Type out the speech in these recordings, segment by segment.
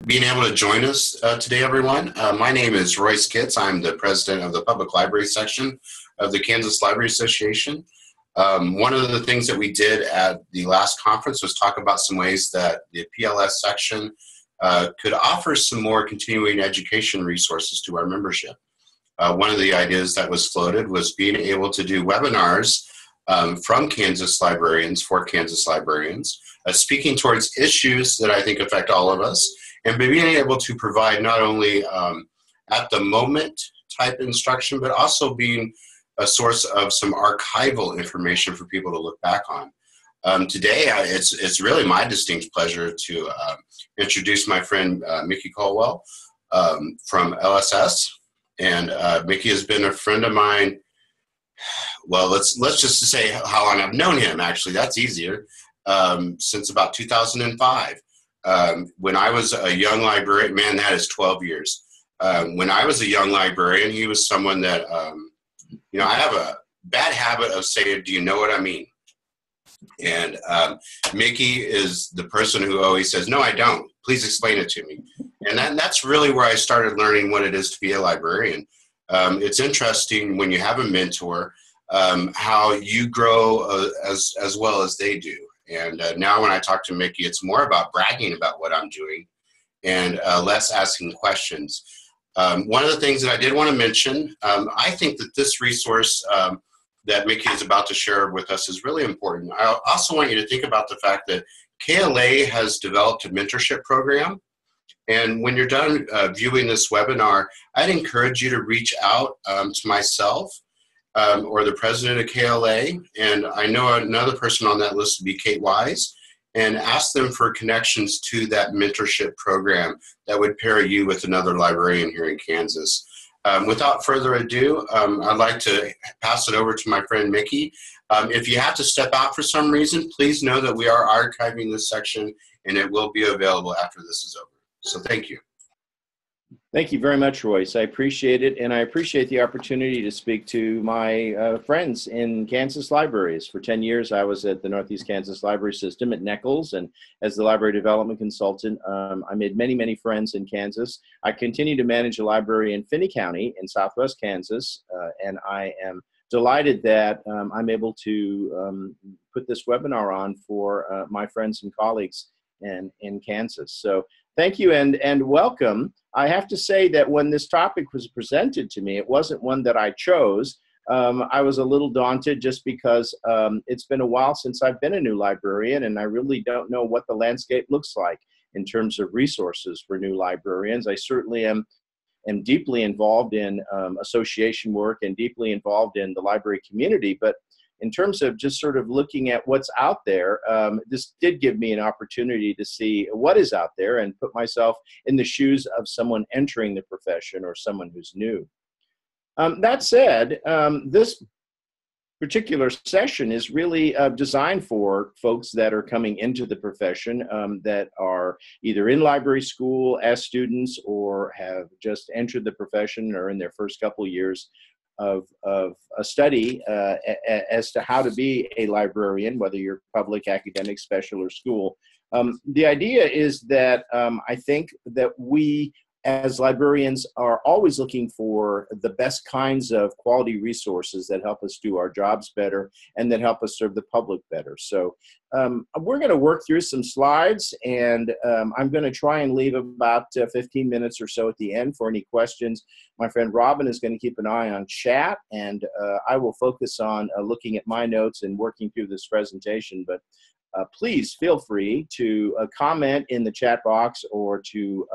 being able to join us today, everyone. My name is Royce Kitts. I'm the president of the Public Library section of the Kansas Library Association. One of the things that we did at the last conference was talk about some ways that the PLS section could offer some more continuing education resources to our membership. One of the ideas that was floated was being able to do webinars from Kansas librarians for Kansas librarians, speaking towards issues that I think affect all of us, and being able to provide not only at the moment type instruction, but also being a source of some archival information for people to look back on. Today, it's really my distinct pleasure to introduce my friend Mickey Coalwell from LSS. And Mickey has been a friend of mine. Well, let's just say how long I've known him. Actually, that's easier. Since about 2005, when I was a young librarian. Man, that is 12 years. When I was a young librarian, he was someone that I have a bad habit of saying, "Do you know what I mean?" And Mickey is the person who always says, "No, I don't. Please explain it to me." And that's really where I started learning what it is to be a librarian. It's interesting when you have a mentor, how you grow as well as they do. And now when I talk to Mickey, it's more about bragging about what I'm doing and less asking questions. One of the things that I did want to mention, I think that this resource that Mickey is about to share with us is really important. I also want you to think about the fact that KLA has developed a mentorship program. And when you're done viewing this webinar, I'd encourage you to reach out to myself or the president of KLA. And I know another person on that list would be Kate Wise, and ask them for connections to that mentorship program that would pair you with another librarian here in Kansas. Without further ado, I'd like to pass it over to my friend Mickey. If you have to step out for some reason, please know that we are archiving this section and it will be available after this is over. So thank you. Thank you very much, Royce. I appreciate it, and I appreciate the opportunity to speak to my friends in Kansas libraries. For 10 years, I was at the Northeast Kansas Library System at Nichols, and as the library development consultant, I made many, many friends in Kansas. I continue to manage a library in Finney County in Southwest Kansas, and I am delighted that I'm able to put this webinar on for my friends and colleagues in Kansas. So thank you and welcome. I have to say that when this topic was presented to me, it wasn't one that I chose. I was a little daunted just because it's been a while since I've been a new librarian, and I really don't know what the landscape looks like in terms of resources for new librarians. I certainly am deeply involved in association work and deeply involved in the library community, but in terms of just sort of looking at what's out there, this did give me an opportunity to see what is out there and put myself in the shoes of someone entering the profession or someone who's new. That said, this particular session is really designed for folks that are coming into the profession that are either in library school as students or have just entered the profession or in their first couple years of a study as to how to be a librarian, whether you're public, academic, special, or school. The idea is that I think that we as librarians are always looking for the best kinds of quality resources that help us do our jobs better and that help us serve the public better. So we're going to work through some slides, and I'm going to try and leave about 15 minutes or so at the end for any questions. My friend Robin is going to keep an eye on chat, and I will focus on looking at my notes and working through this presentation. But please feel free to comment in the chat box or to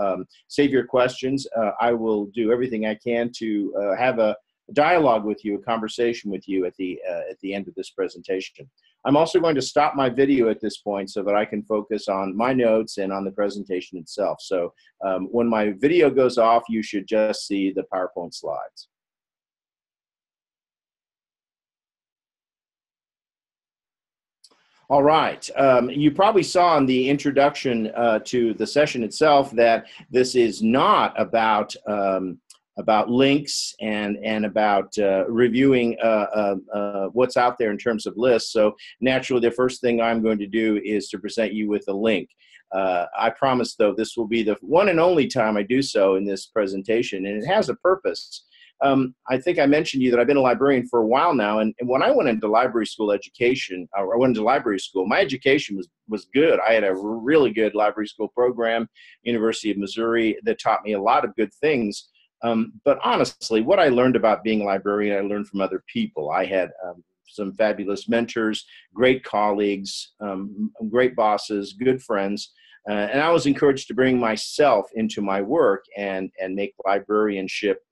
save your questions. I will do everything I can to have a dialogue with you, a conversation with you at the end of this presentation. I'm also going to stop my video at this point so that I can focus on my notes and on the presentation itself. So when my video goes off, you should just see the PowerPoint slides. All right. You probably saw in the introduction to the session itself that this is not about links and about reviewing what's out there in terms of lists. So naturally, the first thing I'm going to do is to present you with a link. I promise, though, this will be the one and only time I do so in this presentation, and it has a purpose. I think I mentioned to you that I've been a librarian for a while now, and when I went into library school education, or I went into library school, my education was good. I had a really good library school program, University of Missouri, that taught me a lot of good things. But honestly, what I learned about being a librarian, I learned from other people. I had some fabulous mentors, great colleagues, great bosses, good friends. And I was encouraged to bring myself into my work and make librarianship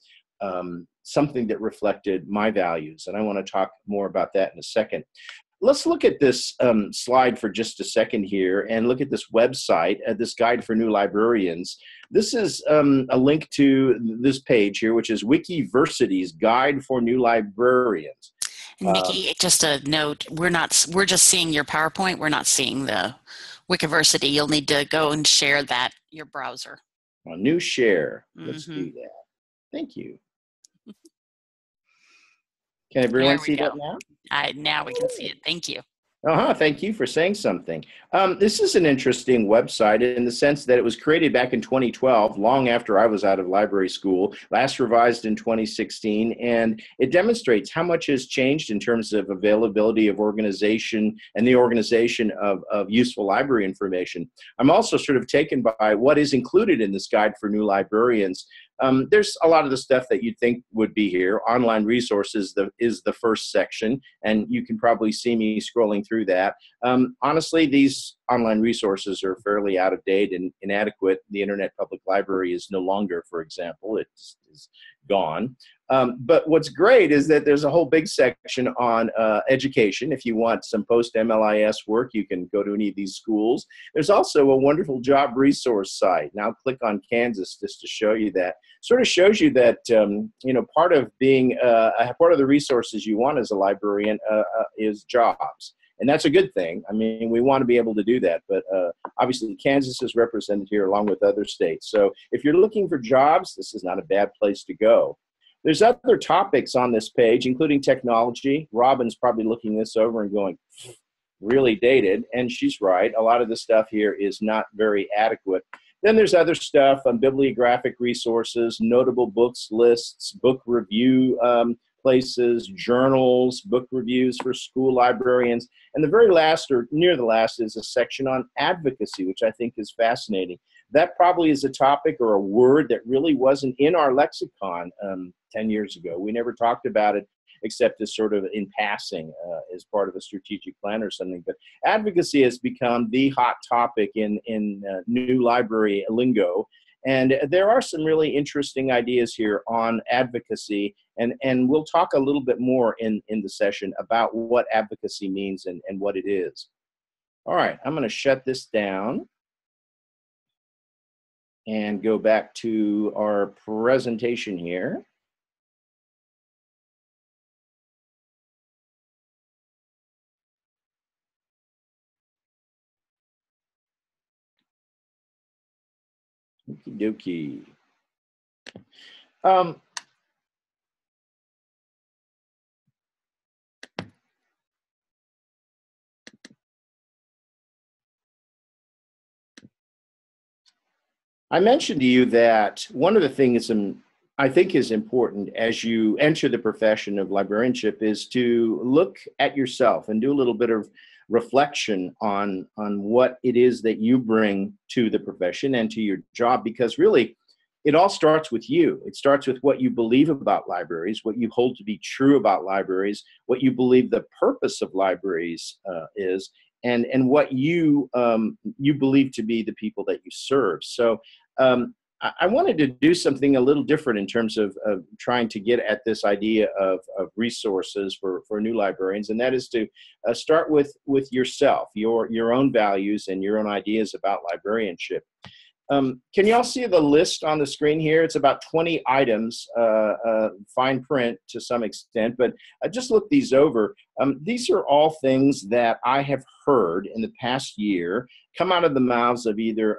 something that reflected my values. And I want to talk more about that in a second. Let's look at this slide for just a second here and look at this website, this guide for new librarians. This is a link to this page here, which is Wikiversity's Guide for New Librarians. Nikki, just a note, we're just seeing your PowerPoint. We're not seeing the Wikiversity. You'll need to go and share that, your browser. A new share. Let's do that. Thank you. Can everyone see that now? Now we can see it. Thank you. Thank you for saying something. This is an interesting website in the sense that it was created back in 2012, long after I was out of library school, last revised in 2016, and it demonstrates how much has changed in terms of availability of organization and the organization of useful library information. I'm also sort of taken by what is included in this guide for new librarians. There's a lot of the stuff that you'd think would be here. Online resources is the first section, and you can probably see me scrolling through that. Honestly, these online resources are fairly out of date and inadequate. The Internet Public Library is no longer, for example, it's gone. But what's great is that there's a whole big section on education. If you want some post-MLIS work, you can go to any of these schools. There's also a wonderful job resource site. Now click on Kansas just to show you that. Sort of shows you that, part of being, part of the resources you want as a librarian is jobs. And that's a good thing. I mean, we want to be able to do that. But obviously, Kansas is represented here along with other states. So if you're looking for jobs, this is not a bad place to go. There's other topics on this page, including technology. Robin's probably looking this over and going, really dated. And she's right. A lot of the stuff here is not very adequate. Then there's other stuff on bibliographic resources, notable books lists, book review places, journals, book reviews for school librarians. And the very last, or near the last, is a section on advocacy, which I think is fascinating. That probably is a topic or a word that really wasn't in our lexicon 10 years ago. We never talked about it except as sort of in passing as part of a strategic plan or something. But advocacy has become the hot topic in new library lingo. And there are some really interesting ideas here on advocacy, and we'll talk a little bit more in the session about what advocacy means and what it is. All right, I'm going to shut this down and go back to our presentation here. Okie dokie. I mentioned to you that one of the things I think is important as you enter the profession of librarianship is to look at yourself and do a little bit of reflection on what it is that you bring to the profession and to your job, because really it all starts with you. It starts with what you believe about libraries, what you hold to be true about libraries, what you believe the purpose of libraries is, and what you believe to be the people that you serve. So I wanted to do something a little different in terms of trying to get at this idea of resources for new librarians, and that is to start with yourself, your own values and your own ideas about librarianship. Can you all see the list on the screen here? It's about 20 items, fine print to some extent, but I just looked these over. These are all things that I have heard in the past year come out of the mouths of either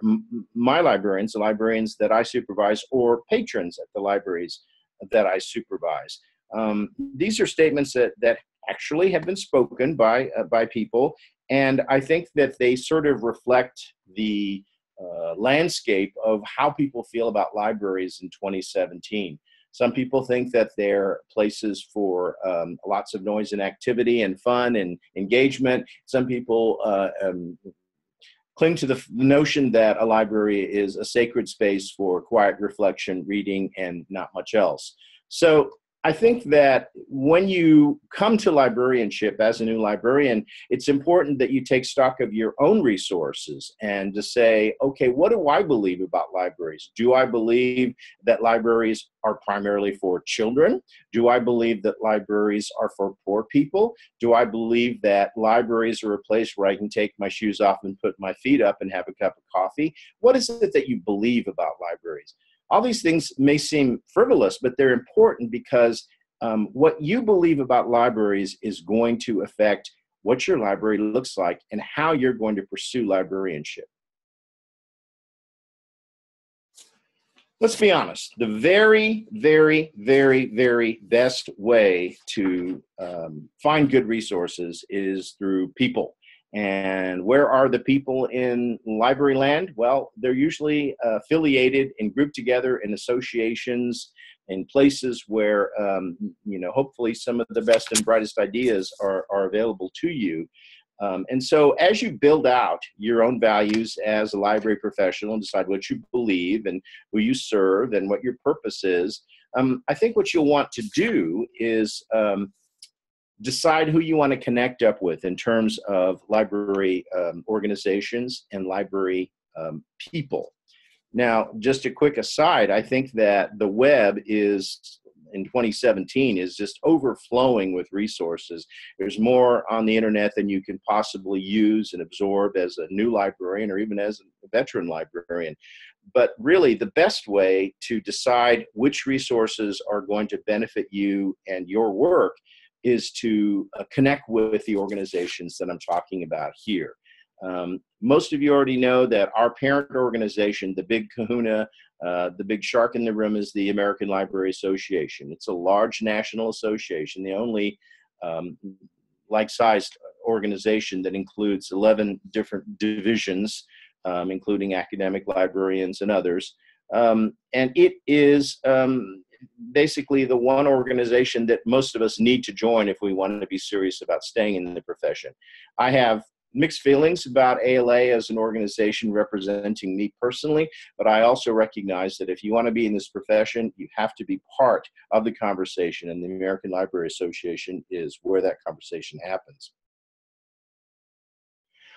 my librarians, the librarians that I supervise, or patrons at the libraries that I supervise. These are statements that actually have been spoken by people, and I think that they sort of reflect the landscape of how people feel about libraries in 2017. Some people think that they're places for lots of noise and activity and fun and engagement. Some people cling to the notion that a library is a sacred space for quiet reflection, reading, and not much else. So I think that when you come to librarianship as a new librarian, it's important that you take stock of your own resources and to say, okay, what do I believe about libraries? Do I believe that libraries are primarily for children? Do I believe that libraries are for poor people? Do I believe that libraries are a place where I can take my shoes off and put my feet up and have a cup of coffee? What is it that you believe about libraries? All these things may seem frivolous, but they're important because what you believe about libraries is going to affect what your library looks like and how you're going to pursue librarianship. Let's be honest. The very, very, very, very best way to find good resources is through people. And where are the people in library land? Well, they're usually affiliated and grouped together in associations in places where, hopefully some of the best and brightest ideas are available to you. And so as you build out your own values as a library professional and decide what you believe and who you serve and what your purpose is, I think what you'll want to do is decide who you want to connect up with in terms of library organizations and library people. Now, just a quick aside, I think that the web is, in 2017, is just overflowing with resources. There's more on the internet than you can possibly use and absorb as a new librarian or even as a veteran librarian. But really, the best way to decide which resources are going to benefit you and your work is to connect with the organizations that I'm talking about here. Most of you already know that our parent organization, the big kahuna, the big shark in the room, is the American Library Association. It's a large national association, the only like-sized organization that includes 11 different divisions, including academic librarians and others. And it is basically the one organization that most of us need to join if we want to be serious about staying in the profession. I have mixed feelings about ALA as an organization representing me personally, but I also recognize that if you want to be in this profession, you have to be part of the conversation, and the American Library Association is where that conversation happens.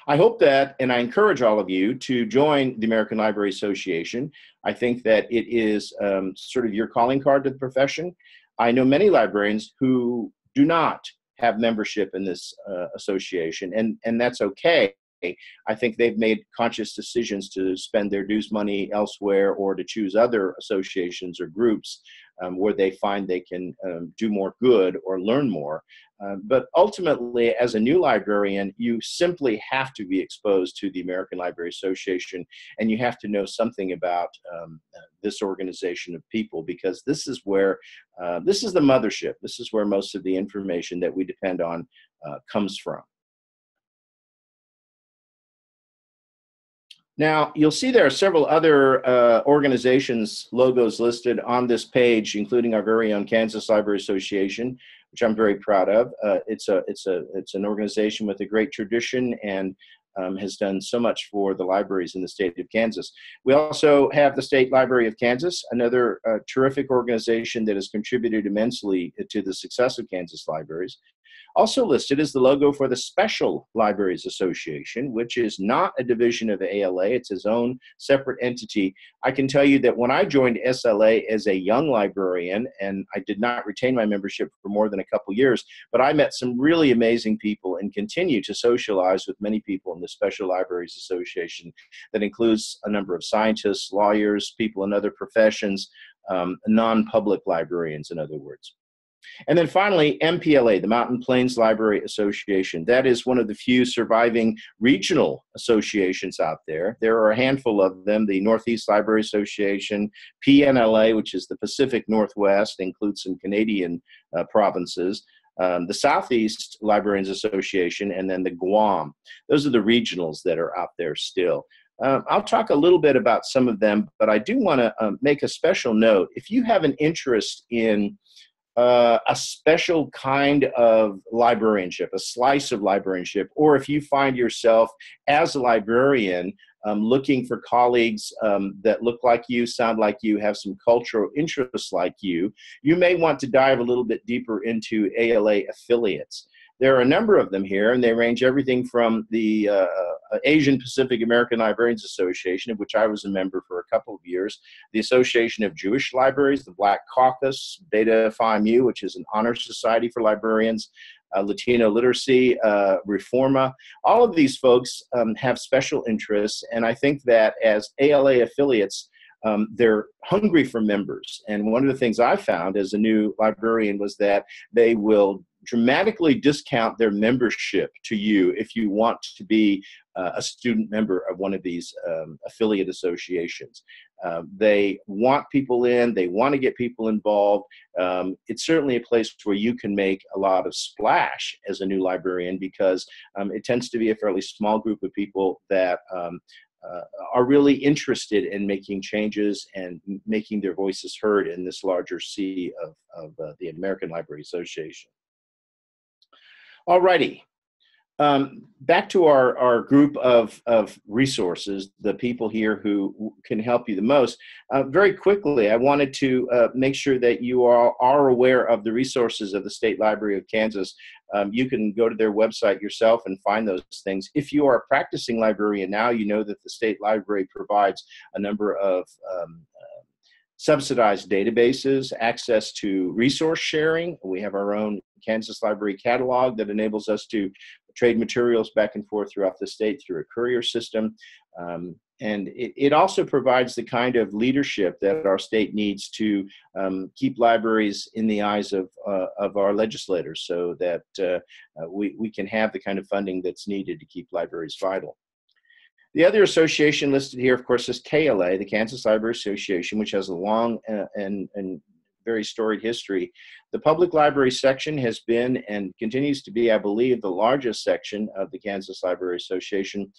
I hope that, and I encourage all of you to join the American Library Association. I think that it is sort of your calling card to the profession. I know many librarians who do not have membership in this association, and that's okay. I think they've made conscious decisions to spend their dues money elsewhere or to choose other associations or groups where they find they can do more good or learn more. But ultimately, as a new librarian, you simply have to be exposed to the American Library Association, and you have to know something about this organization of people, because this is where, this is the mothership. This is where most of the information that we depend on comes from. Now, you'll see there are several other organizations logos listed on this page, including our very own Kansas Library Association, which I'm very proud of. It's an organization with a great tradition and has done so much for the libraries in the state of Kansas. We also have the State Library of Kansas, another terrific organization that has contributed immensely to the success of Kansas libraries. Also listed is the logo for the Special Libraries Association, which is not a division of the ALA. It's its own separate entity. I can tell you that when I joined SLA as a young librarian, and I did not retain my membership for more than a couple years, but I met some really amazing people and continue to socialize with many people in the Special Libraries Association. That includes a number of scientists, lawyers, people in other professions, non-public librarians, in other words. And then finally, MPLA, the Mountain Plains Library Association. That is one of the few surviving regional associations out there. There are a handful of them: the Northeast Library Association, PNLA, which is the Pacific Northwest, includes some Canadian provinces, the Southeast Librarians Association, and then the Guam. Those are the regionals that are out there still. I'll talk a little bit about some of them, but I do want to make a special note. If you have an interest in a special kind of librarianship, a slice of librarianship, or if you find yourself as a librarian looking for colleagues that look like you, sound like you, have some cultural interests like you may want to dive a little bit deeper into ALA affiliates. There are a number of them here, and they range everything from the Asian Pacific American Librarians Association, of which I was a member for a couple of years, the Association of Jewish Libraries, the Black Caucus, Beta Phi Mu, which is an honor society for librarians, Latino Literacy, Reforma. All of these folks have special interests, and I think that as ALA affiliates, they're hungry for members. And one of the things I found as a new librarian was that they will dramatically discount their membership to you if you want to be a student member of one of these affiliate associations. They want people in, they want to get people involved. It's certainly a place where you can make a lot of splash as a new librarian, because it tends to be a fairly small group of people that are really interested in making changes and making their voices heard in this larger sea of the American Library Association. Alrighty, back to our group of resources, the people here who can help you the most. Very quickly, I wanted to make sure that you are aware of the resources of the State Library of Kansas. You can go to their website yourself and find those things. If you are a practicing librarian now, you know that the State Library provides a number of subsidized databases, access to resource sharing. We have our own Kansas Library catalog that enables us to trade materials back and forth throughout the state through a courier system. And it also provides the kind of leadership that our state needs to keep libraries in the eyes of our legislators, so that we can have the kind of funding that's needed to keep libraries vital. The other association listed here, of course, is KLA, the Kansas Library Association, which has a long and very storied history. The public library section has been and continues to be, I believe, the largest section of the Kansas Library Association.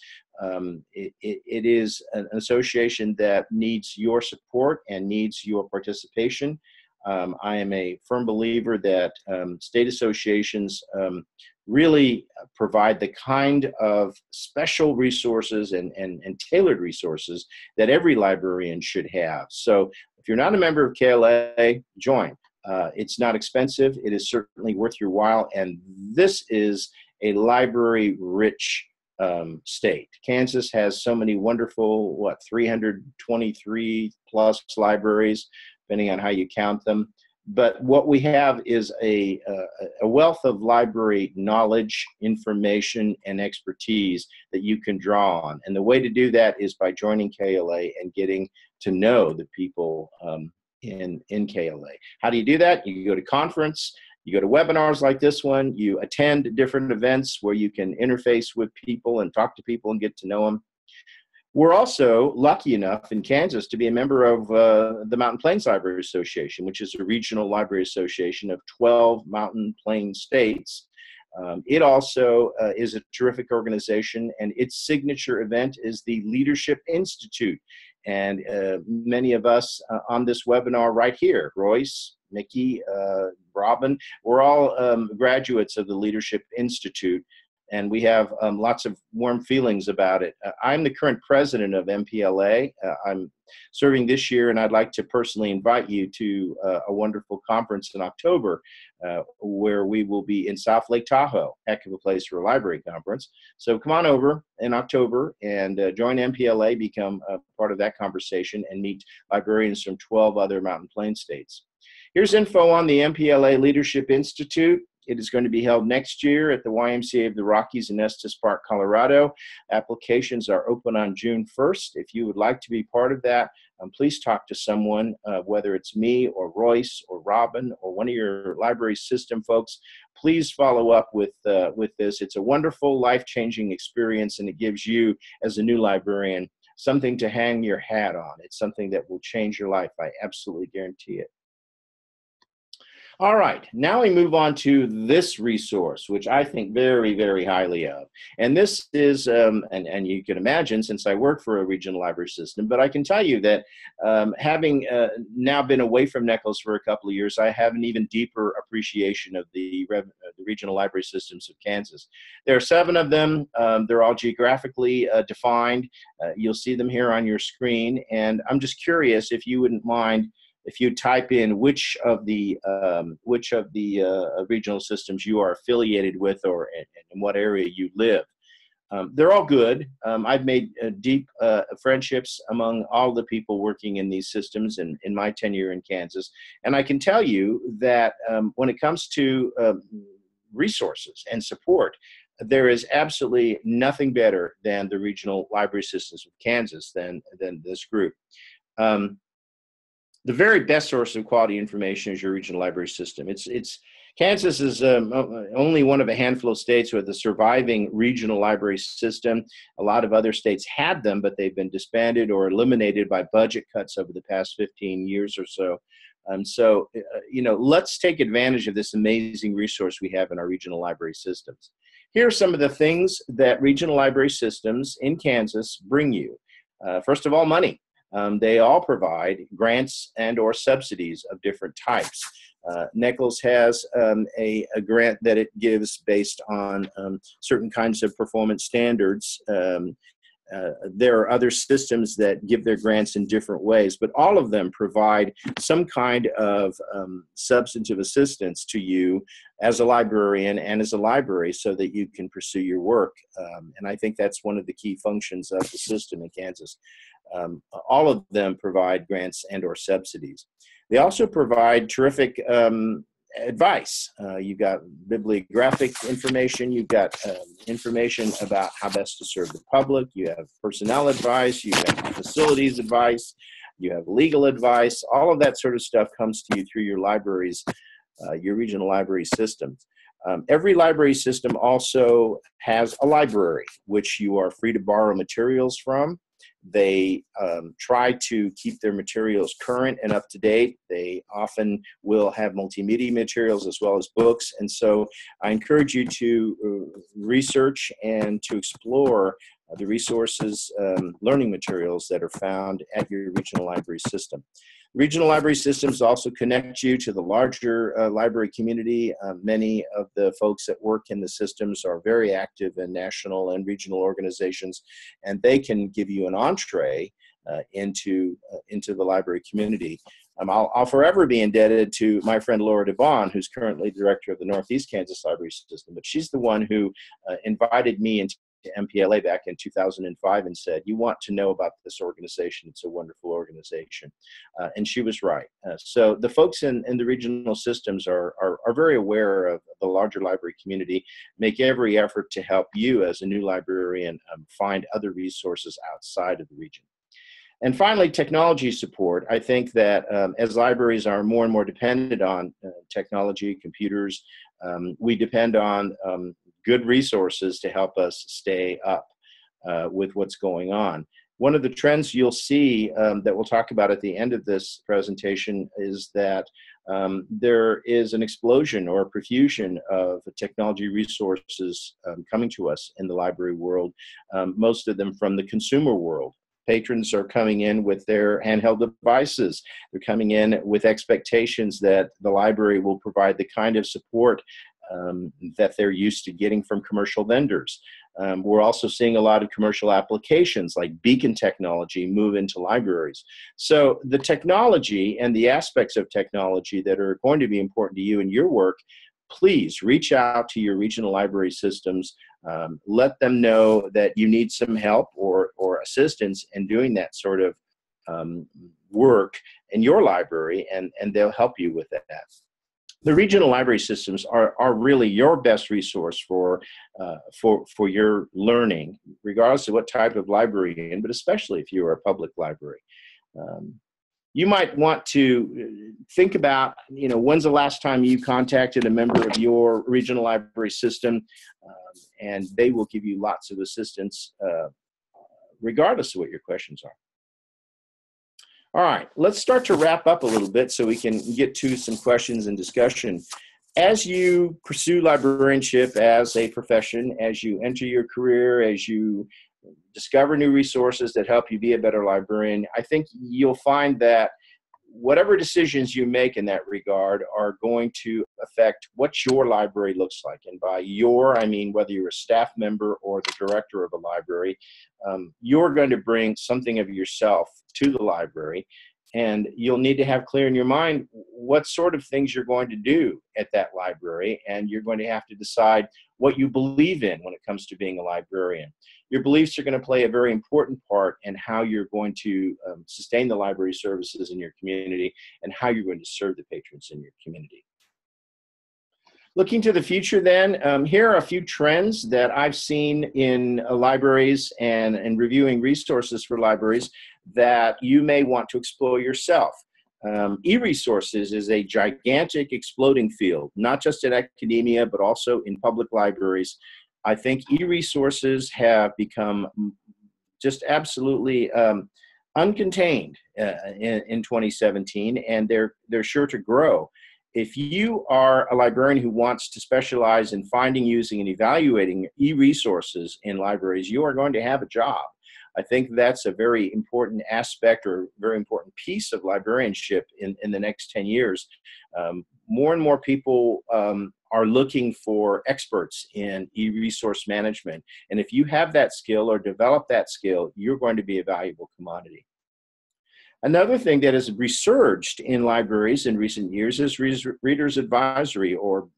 It is an association that needs your support and needs your participation. I am a firm believer that state associations really provide the kind of special resources and tailored resources that every librarian should have. So if you're not a member of KLA, join. It's not expensive. It is certainly worth your while. And this is a library-rich state. Kansas has so many wonderful, 323 plus libraries, depending on how you count them. But what we have is a wealth of library knowledge, information, and expertise that you can draw on. And the way to do that is by joining KLA and getting to know the people in KLA. How do you do that? You go to conference, you go to webinars like this one, you attend different events where you can interface with people and talk to people and get to know them. We're also lucky enough in Kansas to be a member of the Mountain Plains Library Association, which is a regional library association of 12 Mountain Plains states. It also is a terrific organization, and its signature event is the Leadership Institute. And many of us on this webinar right here, Royce, Mickey, Robin, we're all graduates of the Leadership Institute. And we have lots of warm feelings about it. I'm the current president of MPLA. I'm serving this year, and I'd like to personally invite you to a wonderful conference in October where we will be in South Lake Tahoe. Heck of a place for a library conference. So come on over in October and join MPLA, become a part of that conversation, and meet librarians from 12 other Mountain Plains states. Here's info on the MPLA Leadership Institute. It is going to be held next year at the YMCA of the Rockies in Estes Park, Colorado. Applications are open on June 1st. If you would like to be part of that, please talk to someone, whether it's me or Royce or Robin or one of your library system folks. Please follow up with this. It's a wonderful, life-changing experience, and it gives you, as a new librarian, something to hang your hat on. It's something that will change your life. I absolutely guarantee it. All right, now we move on to this resource, which I think very, very highly of. And this is, and you can imagine, since I work for a regional library system, but I can tell you that having now been away from Nichols for a couple of years, I have an even deeper appreciation of the regional library systems of Kansas. There are 7 of them. They're all geographically defined. You'll see them here on your screen. And I'm just curious if you wouldn't mind if you type in which of the regional systems you are affiliated with, or in what area you live. They're all good. I've made deep friendships among all the people working in these systems in my tenure in Kansas. And I can tell you that when it comes to resources and support, there is absolutely nothing better than the regional library systems of Kansas than this group. The very best source of quality information is your regional library system. Kansas is only one of a handful of states with a surviving regional library system. A lot of other states had them, but they've been disbanded or eliminated by budget cuts over the past 15 years or so. Let's take advantage of this amazing resource we have in our regional library systems. Here are some of the things that regional library systems in Kansas bring you. First of all, money. They all provide grants and or subsidies of different types. Nichols has a grant that it gives based on certain kinds of performance standards. There are other systems that give their grants in different ways, but all of them provide some kind of substantive assistance to you as a librarian and as a library so that you can pursue your work. And I think that's one of the key functions of the system in Kansas. All of them provide grants and or subsidies. They also provide terrific advice. You've got bibliographic information. You've got information about how best to serve the public. You have personnel advice. You have facilities advice. You have legal advice. All of that sort of stuff comes to you through your libraries, your regional library systems. Every library system also has a library, which you are free to borrow materials from. They try to keep their materials current and up to date. They often will have multimedia materials as well as books. And so I encourage you to research and to explore the resources, learning materials that are found at your regional library system. Regional library systems also connect you to the larger library community. Many of the folks that work in the systems are very active in national and regional organizations, and they can give you an entree into the library community. I'll forever be indebted to my friend Laura Devon, who's currently director of the Northeast Kansas Library System, but she's the one who invited me into MPLA back in 2005 and said, you want to know about this organization. It's a wonderful organization. And she was right. So the folks in the regional systems are very aware of the larger library community, make every effort to help you as a new librarian find other resources outside of the region. And finally, technology support. I think that as libraries are more and more dependent on technology, computers, we depend on good resources to help us stay up with what's going on. One of the trends you'll see that we'll talk about at the end of this presentation is that there is an explosion or a profusion of technology resources coming to us in the library world, most of them from the consumer world. Patrons are coming in with their handheld devices. They're coming in with expectations that the library will provide the kind of support that they're used to getting from commercial vendors. We're also seeing a lot of commercial applications like beacon technology move into libraries. So the technology and the aspects of technology that are going to be important to you in your work, please reach out to your regional library systems. Let them know that you need some help or assistance in doing that sort of work in your library, and they'll help you with that. The regional library systems are really your best resource for your learning, regardless of what type of library you're in, but especially if you're a public library. You might want to think about, when's the last time you contacted a member of your regional library system, and they will give you lots of assistance, regardless of what your questions are. All right, let's start to wrap up a little bit so we can get to some questions and discussion. As you pursue librarianship as a profession, as you enter your career, as you discover new resources that help you be a better librarian, I think you'll find that whatever decisions you make in that regard are going to affect what your library looks like. And by your, I mean whether you're a staff member or the director of a library, you're going to bring something of yourself to the library. And you'll need to have clear in your mind what sort of things you're going to do at that library. And you're going to have to decide what you believe in when it comes to being a librarian. Your beliefs are going to play a very important part in how you're going to sustain the library services in your community and how you're going to serve the patrons in your community. Looking to the future then, here are a few trends that I've seen in libraries and reviewing resources for libraries that you may want to explore yourself. E-resources is a gigantic exploding field, not just in academia, but also in public libraries. I think e-resources have become just absolutely uncontained in 2017, and they're sure to grow. If you are a librarian who wants to specialize in finding, using, and evaluating e-resources in libraries, you are going to have a job. I think that's a very important aspect or very important piece of librarianship in the next 10 years. More and more people are looking for experts in e-resource management. And if you have that skill or develop that skill, you're going to be a valuable commodity. Another thing that has resurged in libraries in recent years is reader's advisory, or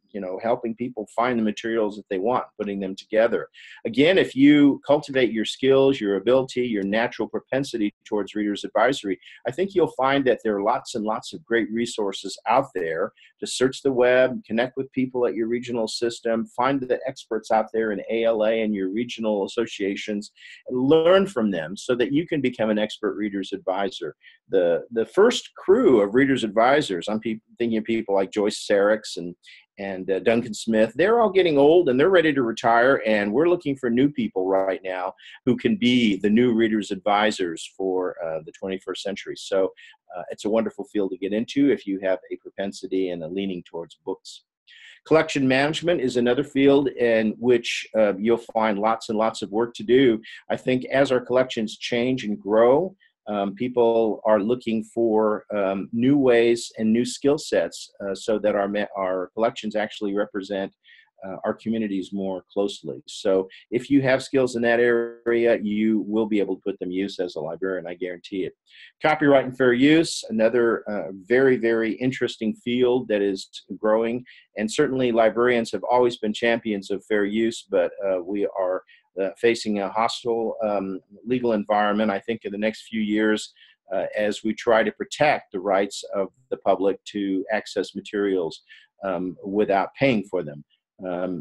helping people find the materials that they want, putting them together. Again, if you cultivate your skills, your ability, your natural propensity towards reader's advisory, I think you'll find that there are lots and lots of great resources out there to search the web, connect with people at your regional system, find the experts out there in ALA and your regional associations, and learn from them so that you can become an expert reader's advisor. The first crew of reader's advisors, I'm thinking of people like Joyce Sarix and Duncan Smith, they're all getting old and they're ready to retire, and we're looking for new people right now who can be the new readers advisors for the 21st century. So it's a wonderful field to get into if you have a propensity and a leaning towards books. Collection management is another field in which you'll find lots and lots of work to do. I think as our collections change and grow, people are looking for new ways and new skill sets so that our collections actually represent our communities more closely. So if you have skills in that area, you will be able to put them to use as a librarian, I guarantee it. Copyright and fair use, another very, very interesting field that is growing. And certainly librarians have always been champions of fair use, but we are facing a hostile legal environment, I think, in the next few years as we try to protect the rights of the public to access materials without paying for them.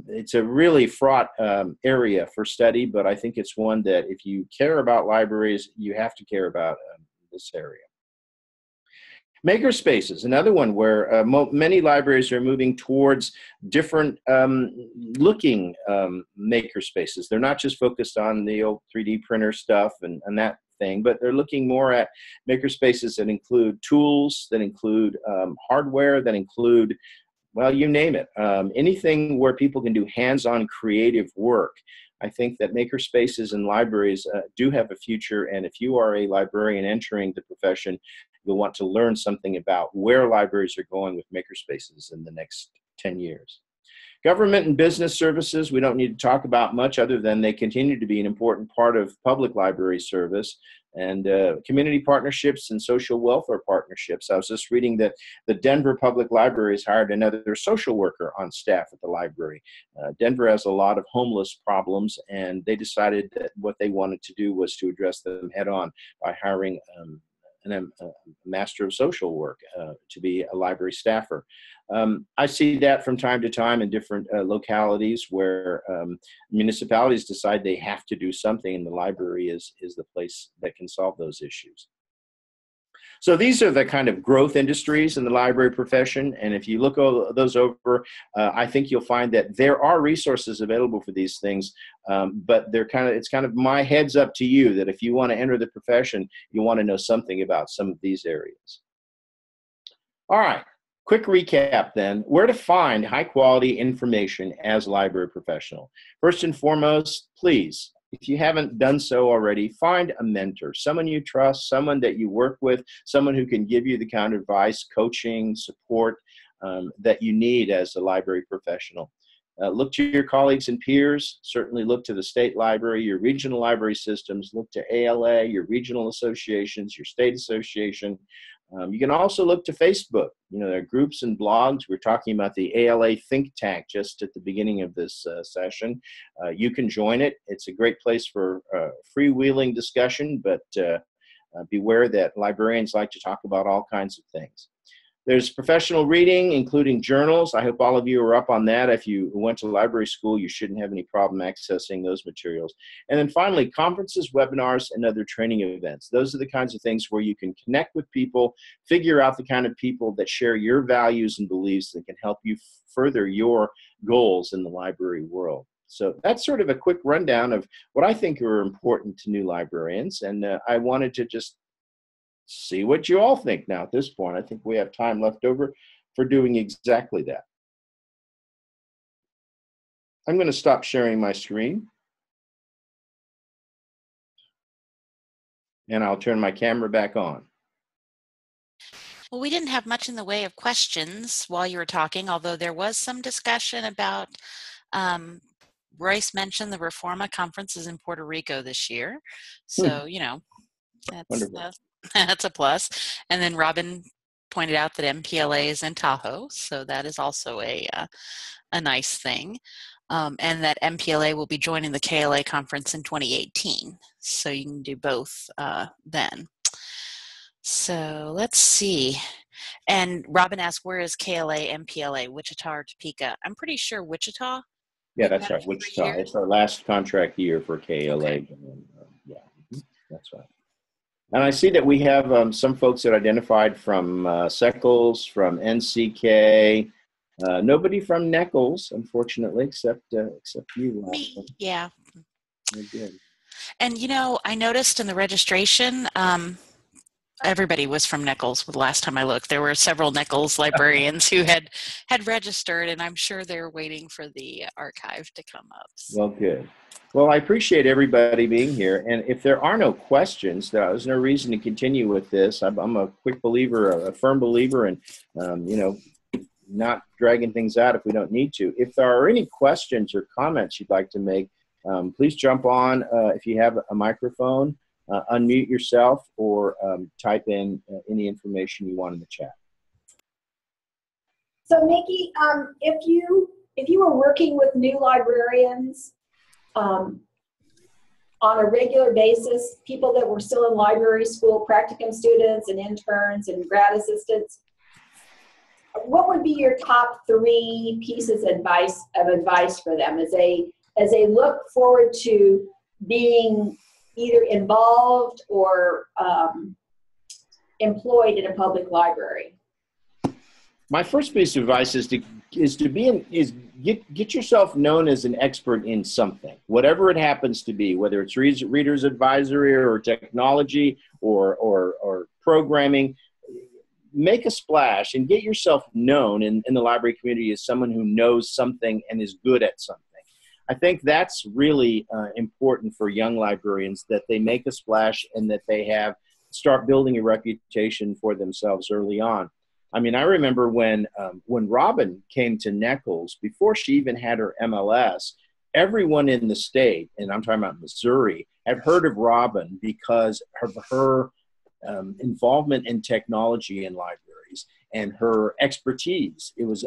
It's a really fraught area for study, but I think it's one that if you care about libraries, you have to care about this area. Makerspaces, another one where many libraries are moving towards different looking makerspaces. They're not just focused on the old 3D printer stuff and that thing, but they're looking more at makerspaces that include tools, that include hardware, that include, well, you name it, anything where people can do hands-on creative work. I think that makerspaces and libraries do have a future, and if you are a librarian entering the profession, you'll want to learn something about where libraries are going with makerspaces in the next 10 years. Government and business services, we don't need to talk about much other than they continue to be an important part of public library service. And community partnerships and social welfare partnerships. I was just reading that the Denver Public Library has hired another social worker on staff at the library. Denver has a lot of homeless problems, and they decided that what they wanted to do was to address them head on by hiring a master of social work to be a library staffer. I see that from time to time in different localities where municipalities decide they have to do something, and the library is the place that can solve those issues. So these are the kind of growth industries in the library profession. And if you look those over, I think you'll find that there are resources available for these things. But it's kind of my heads up to you that if you want to enter the profession, you want to know something about some of these areas. All right. Quick recap then, where to find high quality information as a library professional. First and foremost, please, if you haven't done so already, find a mentor, someone you trust, someone that you work with, someone who can give you the kind of advice, coaching, support that you need as a library professional. Look to your colleagues and peers, certainly look to the state library, your regional library systems, look to ALA, your regional associations, your state association. You can also look to Facebook. There are groups and blogs. We're talking about the ALA Think Tank just at the beginning of this session. You can join it. It's a great place for freewheeling discussion, but beware that librarians like to talk about all kinds of things. There's professional reading, including journals. I hope all of you are up on that. If you went to library school, you shouldn't have any problem accessing those materials. And then finally, conferences, webinars, and other training events. Those are the kinds of things where you can connect with people, figure out the kind of people that share your values and beliefs that can help you further your goals in the library world. So that's sort of a quick rundown of what I think are important to new librarians. And I wanted to just see what you all think now at this point. I think we have time left over for doing exactly that. I'm going to stop sharing my screen. And I'll turn my camera back on. Well, we didn't have much in the way of questions while you were talking, although there was some discussion about, Royce mentioned the Reforma conference is in Puerto Rico this year. So, that's a plus. And then Robin pointed out that MPLA is in Tahoe, so that is also a nice thing. And that MPLA will be joining the KLA conference in 2018, so you can do both then. So let's see. And Robin asked, where is KLA, MPLA, Wichita or Topeka? I'm pretty sure Wichita. Yeah, that's right, Wichita. It's our last contract year for KLA. Okay. Yeah, that's right. And I see that we have some folks that identified from SECLS, from NCK. Nobody from Neckles, unfortunately, except you. Me, yeah. Good. And I noticed in the registration, everybody was from Neckles the last time I looked. There were several Neckles librarians who had registered, and I'm sure they're waiting for the archive to come up. So. Well, good. Well, I appreciate everybody being here. And if there are no questions, there's no reason to continue with this. I'm a quick believer, a firm believer in, not dragging things out if we don't need to. If there are any questions or comments you'd like to make, please jump on if you have a microphone, unmute yourself, or type in any information you want in the chat. So, Nikki, if you were working with new librarians on a regular basis, people that were still in library school, practicum students and interns and grad assistants, what would be your top 3 pieces of advice for them as they look forward to being either involved or employed in a public library? My first piece of advice is get yourself known as an expert in something, whatever it happens to be, whether it's reader's advisory or technology or programming. Make a splash and get yourself known in the library community as someone who knows something and is good at something. I think that's really important for young librarians, that they make a splash and that they start building a reputation for themselves early on. I mean, I remember when Robin came to Neckles, before she even had her MLS, everyone in the state, and I'm talking about Missouri, had heard of Robin because of her involvement in technology in libraries and her expertise. It was,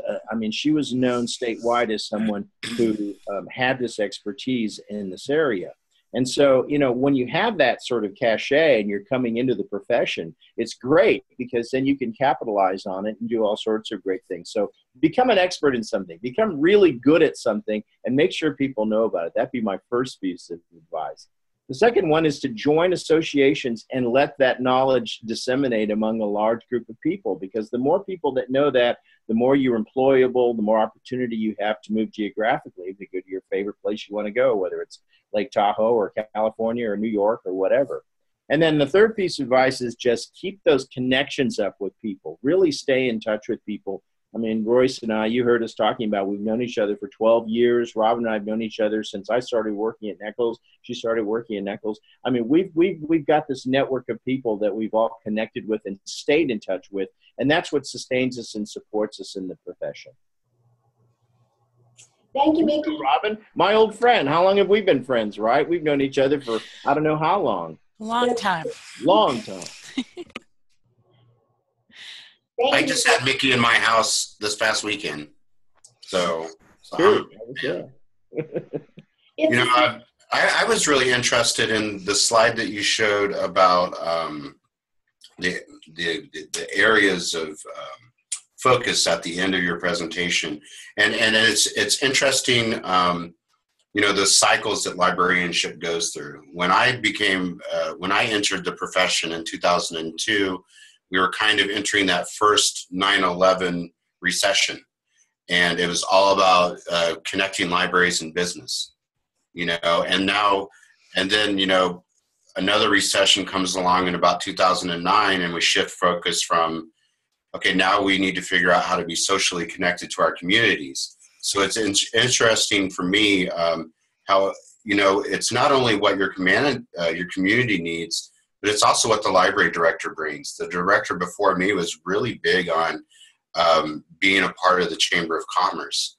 she was known statewide as someone who had this expertise in this area. And so, when you have that sort of cachet and you're coming into the profession, it's great because then you can capitalize on it and do all sorts of great things. So become an expert in something, become really good at something, and make sure people know about it. That'd be my first piece of advice. The second one is to join associations and let that knowledge disseminate among a large group of people, because the more people that know that, the more you're employable, the more opportunity you have to move geographically to go to your favorite place you want to go, whether it's Lake Tahoe or California or New York or whatever. And then the third piece of advice is just keep those connections up with people. Really stay in touch with people. I mean, Royce and I, you heard us talking about, we've known each other for 12 years. Robin and I have known each other since I started working at Nichols. She started working at Nichols. I mean, we've got this network of people that we've all connected with and stayed in touch with. And that's what sustains us and supports us in the profession. Thank you, Mickey. Robin, my old friend. How long have we been friends, right? We've known each other for, I don't know how long. Long time. Long time. I just had Mickey in my house this past weekend. So True. you know, I was really interested in the slide that you showed about the areas of focus at the end of your presentation, and it's interesting. You know, the cycles that librarianship goes through. When I entered the profession in 2002, we were kind of entering that first 9/11 recession, and it was all about connecting libraries and business, you know. And then you know, another recession comes along in about 2009, and we shift focus from, okay, now we need to figure out how to be socially connected to our communities. So it's interesting for me how, you know, it's not only what your community needs, but it's also what the library director brings. The director before me was really big on being a part of the Chamber of Commerce.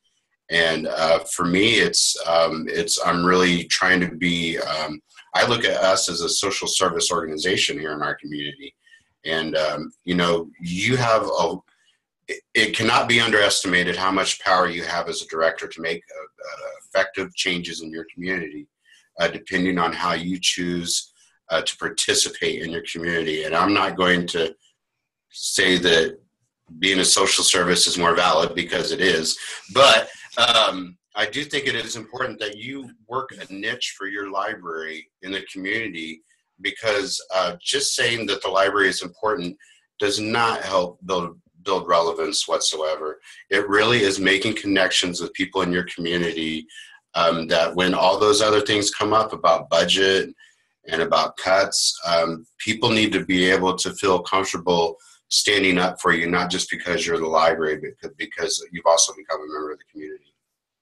And for me, I'm really trying to be, I look at us as a social service organization here in our community. And, you know, it cannot be underestimated how much power you have as a director to make effective changes in your community, depending on how you choose to participate in your community. And I'm not going to say that being a social service is more valid, because it is, but I do think it is important that you work a niche for your library in the community, because just saying that the library is important does not help build relevance whatsoever. It really is making connections with people in your community, that when all those other things come up about budget and about cuts, people need to be able to feel comfortable standing up for you, not just because you're the library, but because you've also become a member of the community.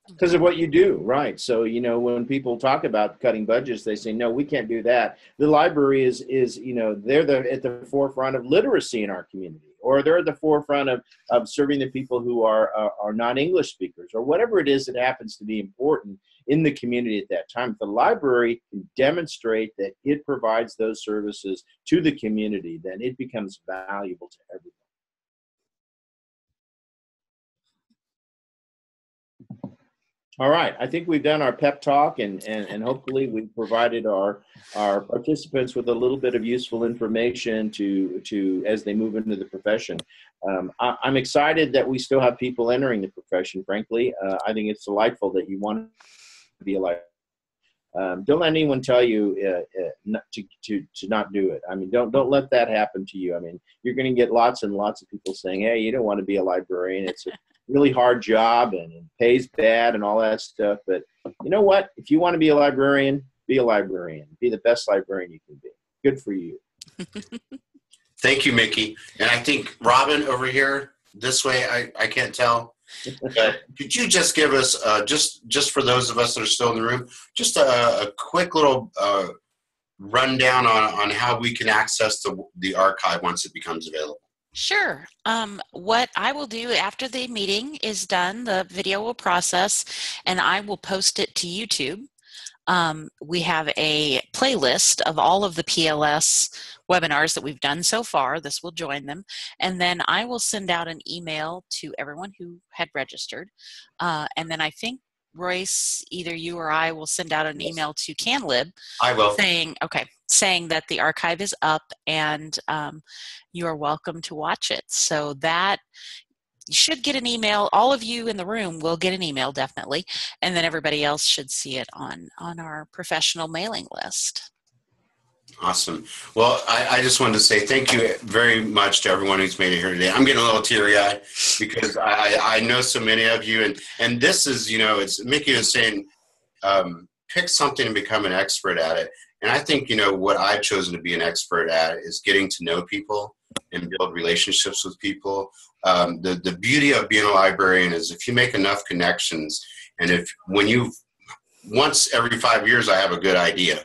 Because of what you do, right? So, you know, when people talk about cutting budgets, they say, no, we can't do that. The library is you know, they're at the forefront of literacy in our community, or they're at the forefront of serving the people who are not English speakers, or whatever it is that happens to be important in the community at that time. If the library can demonstrate that it provides those services to the community, then it becomes valuable to everyone. All right, I think we've done our pep talk, and hopefully we've provided our participants with a little bit of useful information to as they move into the profession. I'm excited that we still have people entering the profession, frankly. I think it's delightful that you want to be a librarian. Don't let anyone tell you not to not do it. I mean, don't let that happen to you. I mean, you're going to get lots and lots of people saying, hey, you don't want to be a librarian. It's a really hard job and it pays bad and all that stuff. But you know what? If you want to be a librarian, be a librarian. Be the best librarian you can be. Good for you. Thank you, Mickey. And I think Robin over here, this way, I can't tell. Could you just give us, just for those of us that are still in the room, just a quick little rundown on how we can access the archive once it becomes available? Sure. What I will do after the meeting is done, the video will process and I will post it to YouTube. We have a playlist of all of the PLS webinars that we've done so far. This will join them. And then I will send out an email to everyone who had registered. And then I think, Royce, either you or I will send out an email to CanLib. I will. Saying that the archive is up and you are welcome to watch it. So that you should get an email. All of you in the room will get an email, definitely. And then everybody else should see it on our professional mailing list. Awesome. Well, I just wanted to say thank you very much to everyone who's made it here today. I'm getting a little teary-eyed because I know so many of you, and this is, you know, it's Mickey was saying, pick something and become an expert at it. And I think, you know, what I've chosen to be an expert at is getting to know people and build relationships with people. The beauty of being a librarian is if you make enough connections, and once every 5 years, I have a good idea.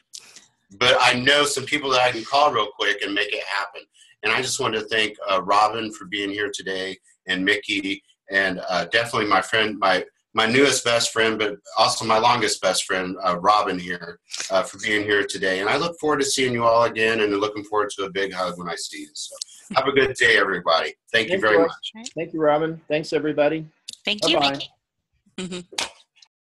But I know some people that I can call real quick and make it happen. And I just want to thank Robin for being here today, and Mickey, and definitely my friend, my newest best friend, but also my longest best friend, Robin here, for being here today. And I look forward to seeing you all again, and looking forward to a big hug when I see you. So have a good day, everybody. Thank you very much. Thank you, Robin. Thanks, everybody. Thank you, Bye-bye. Mickey.